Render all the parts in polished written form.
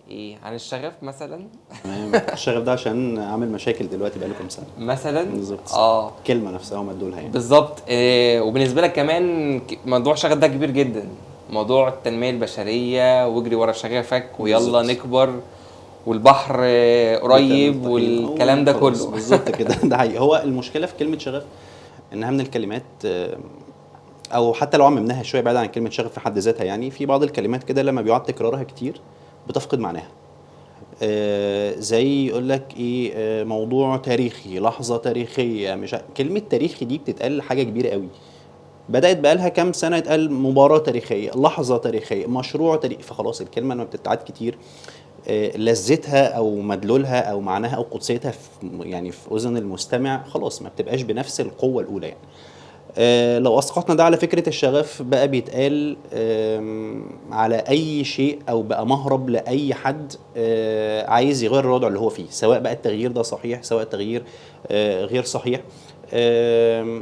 ايه عن الشغف مثلا؟ تمام. الشغف ده عشان عامل مشاكل دلوقتي بقاله كام سنه. مثلا بالظبط. اه كلمه نفسها هم ادولها يعني. بالظبط. وبالنسبه لك كمان موضوع الشغف ده كبير جدا، موضوع التنميه البشريه، واجري ورا شغفك ويلا بالظبط. نكبر، والبحر بتعمل قريب طحين والكلام ده خلاص، كله. بالظبط كده. ده حقيقي. هو المشكله في كلمه شغف انها من الكلمات او حتى لو عممناها شويه بعيد عن كلمه شغف في حد ذاتها، يعني في بعض الكلمات كده لما بيقعد تكرارها كتير بتفقد معناها. زي يقول لك ايه، موضوع تاريخي، لحظه تاريخيه، مش كلمه تاريخي دي بتتقال حاجه كبيره قوي. بدات بقالها كام سنه يتقال مباراه تاريخيه، لحظه تاريخيه، مشروع تاريخي، فخلاص الكلمه لما بتتعاد كتير لذتها او مدلولها او معناها او قدسيتها في يعني في اذن المستمع خلاص ما بتبقاش بنفس القوه الاولى يعني. لو اسقطنا ده على فكره الشغف بقى بيتقال على اي شيء، او بقى مهرب لاي حد عايز يغير الوضع اللي هو فيه، سواء بقى التغيير ده صحيح سواء التغيير غير صحيح.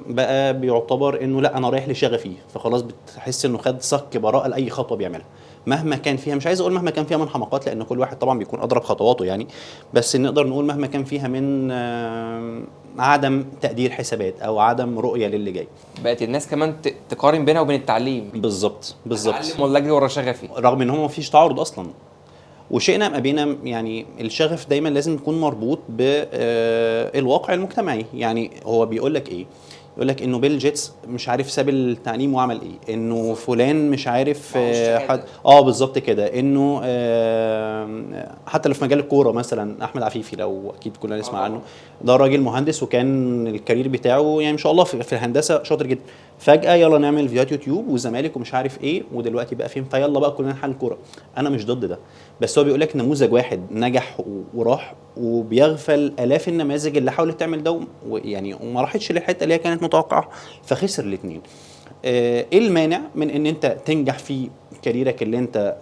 بقى بيعتبر انه لا انا رايح لشغفي، فخلاص بتحس انه خد صك براءه لاي خطوه بيعملها مهما كان فيها. مش عايز اقول مهما كان فيها من حماقات، لان كل واحد طبعا بيكون اضرب خطواته يعني، بس نقدر نقول مهما كان فيها من عدم تقدير حسابات او عدم رؤيه للي جاي. بقت الناس كمان تقارن بينها وبين التعليم، بالظبط بالظبط. اتعلم ولا اجري ورا شغفي. رغم ان هو ما فيش تعارض اصلا. وشئنا ام ابينا يعني الشغف دايما لازم يكون مربوط بالواقع المجتمعي. يعني هو بيقول لك ايه، يقول لك انه بيل جيتس مش عارف ساب التعليم وعمل ايه، انه فلان مش عارف معهوش حد شهادة. بالظبط كده، انه حتى لو في مجال الكوره مثلا احمد عفيفي لو اكيد كلنا نسمع عنه، طبعا. ده راجل مهندس وكان الكارير بتاعه يعني ما شاء الله في الهندسه شاطر جدا. فجاه يلا نعمل فيديوهات يوتيوب وزمالك ومش عارف ايه، ودلوقتي بقى فين، فيلا بقى كلنا نحل الكوره. انا مش ضد ده، بس هو بيقول لك نموذج واحد نجح وراح، وبيغفل الاف النماذج اللي حاولت تعمل ده ويعني وما راحتش للحته اللي هي كانت متوقعه، فخسر الاثنين. ايه المانع من ان انت تنجح في كاريرك اللي انت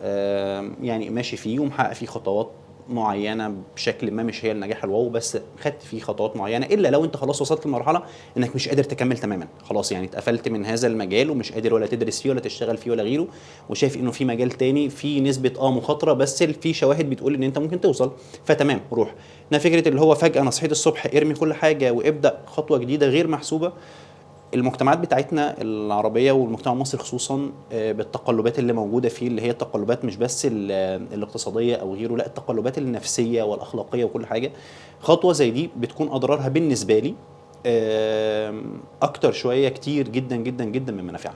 يعني ماشي فيه ومحقق فيه خطوات معينه بشكل ما، مش هي النجاح الواو بس خدت فيه خطوات معينه، الا لو انت خلاص وصلت لمرحله انك مش قادر تكمل تماما، خلاص يعني اتقفلت من هذا المجال ومش قادر ولا تدرس فيه ولا تشتغل فيه ولا غيره، وشايف انه في مجال تاني في نسبه مخاطره بس في شواهد بتقول ان انت ممكن توصل، فتمام روح. انا فكره اللي هو فجاه انا صحيت الصبح ارمي كل حاجه وابدا خطوه جديده غير محسوبه. المجتمعات بتاعتنا العربية والمجتمع المصري خصوصا بالتقلبات اللي موجودة فيه، اللي هي التقلبات مش بس الاقتصادية أو غيره، لا التقلبات النفسية والأخلاقية وكل حاجة، خطوة زي دي بتكون أضرارها بالنسبة لي أكتر شوية كتير جدا جدا جدا من منافعها.